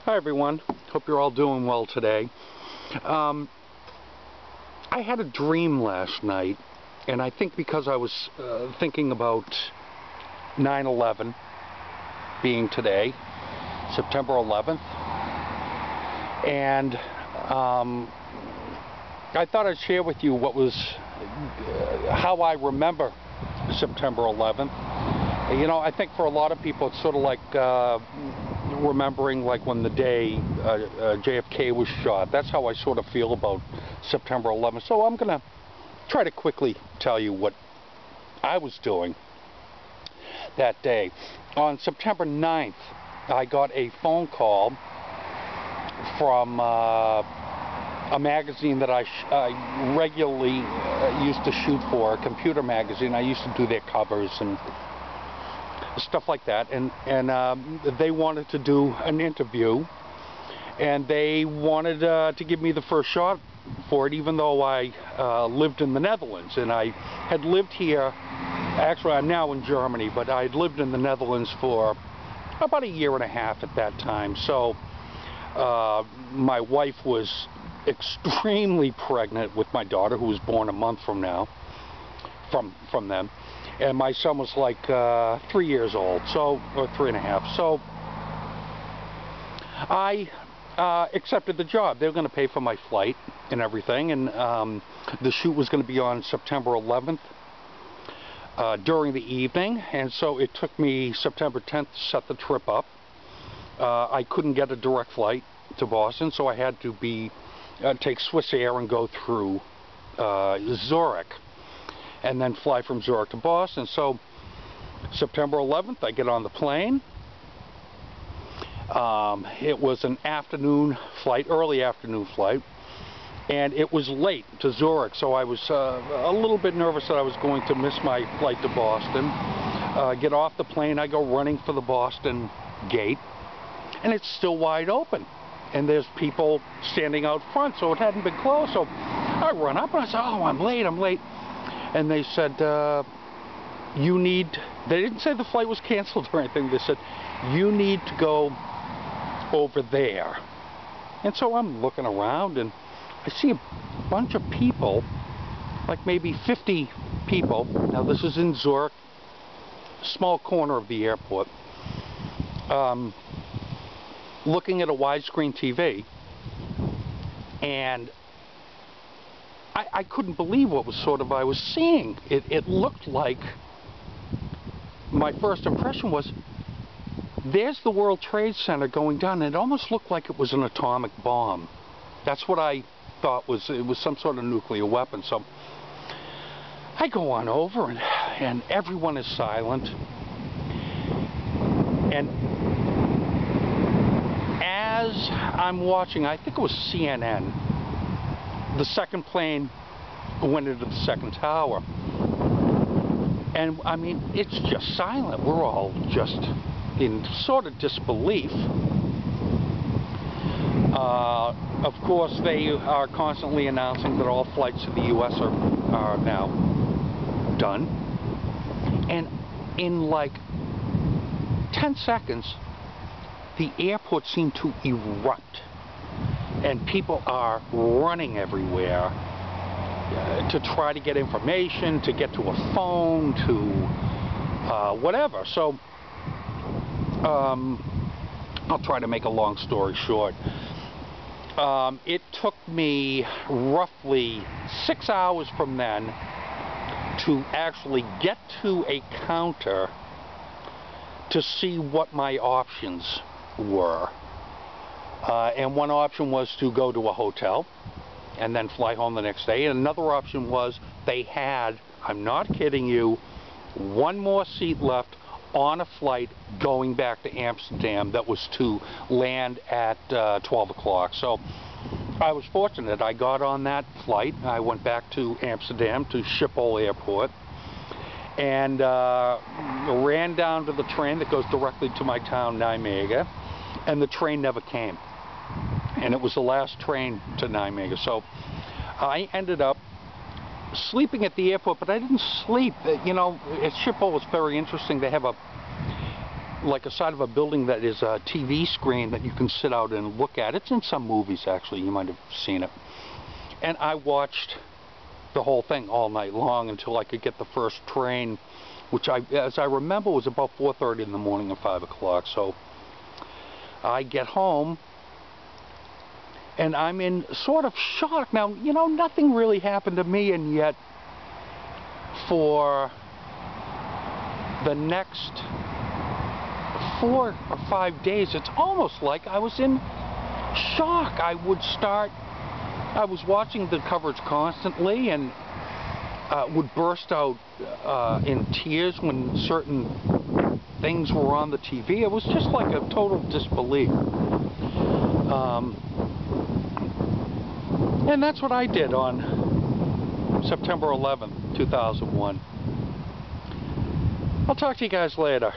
Hi everyone, hope you're all doing well today. I had a dream last night, and I think because I was thinking about 9/11 being today, September 11th, and I thought I'd share with you what was how I remember September 11th. You know, I think for a lot of people it's sort of like remembering like when the day JFK was shot. That's how I sort of feel about September 11th. So I'm going to try to quickly tell you what I was doing that day. On September 9th, I got a phone call from a magazine that I regularly used to shoot for, a computer magazine. I used to do their covers and stuff like that, and they wanted to do an interview, and they wanted to give me the first shot for it, even though I lived in the Netherlands, and I had lived here. Actually, I'm now in Germany, but I had lived in the Netherlands for about a year and a half at that time. So my wife was extremely pregnant with my daughter, who was born a month from now, from them. And my son was like 3 years old, so, or 3.5. So I accepted the job. They were going to pay for my flight and everything, and the shoot was going to be on September 11th during the evening, and so it took me September 10th to set the trip up. I couldn't get a direct flight to Boston, so I had to take Swiss Air and go through Zurich, and then fly from Zurich to Boston. So September 11th, I get on the plane. It was an afternoon flight, early afternoon flight, and it was late to Zurich, so I was a little bit nervous that I was going to miss my flight to Boston. Get off the plane, I go running for the Boston gate, and it's still wide open, and there's people standing out front, so it hadn't been closed. So I run up and I said, "Oh, I'm late." And they said, they didn't say the flight was canceled or anything. They said, "You need to go over there." And so I'm looking around, and I see a bunch of people, like maybe 50 people. Now this is in Zurich, small corner of the airport, looking at a widescreen TV, and I couldn't believe what I was seeing. It looked like, my first impression was, there's the World Trade Center going down, and it almost looked like it was an atomic bomb. That's what I thought it was some sort of nuclear weapon. So I go on over, and everyone is silent, and as I'm watching, I think it was CNN, the second plane went into the second tower, and I mean, it's just silent. We're all just in sort of disbelief. Of course, they are constantly announcing that all flights to the U.S. are now done, and in like 10 seconds, the airport seemed to erupt, and people are running everywhere to try to get information, to get to a phone, to whatever. So I'll try to make a long story short. It took me roughly 6 hours from then to actually get to a counter to see what my options were. And one option was to go to a hotel and then fly home the next day. And another option was they had, I'm not kidding you, one more seat left on a flight going back to Amsterdam that was to land at 12 o'clock. So I was fortunate. I got on that flight. I went back to Amsterdam, to Schiphol Airport, and ran down to the train that goes directly to my town, Nijmegen, and the train never came. And it was the last train to Nijmegen. So I ended up sleeping at the airport, but I didn't sleep. You know, at Schiphol was very interesting. They have like a side of a building that is a TV screen that you can sit out and look at. It's in some movies, actually. You might have seen it. And I watched the whole thing all night long until I could get the first train, which as I remember, was about 4:30 in the morning and 5 o'clock. So I get home, and I'm in sort of shock. Now, you know, nothing really happened to me, and yet for the next 4 or 5 days, it's almost like I was in shock. I was watching the coverage constantly, and would burst out in tears when certain things were on the TV. It was just like a total disbelief. And that's what I did on September 11th, 2001. I'll talk to you guys later.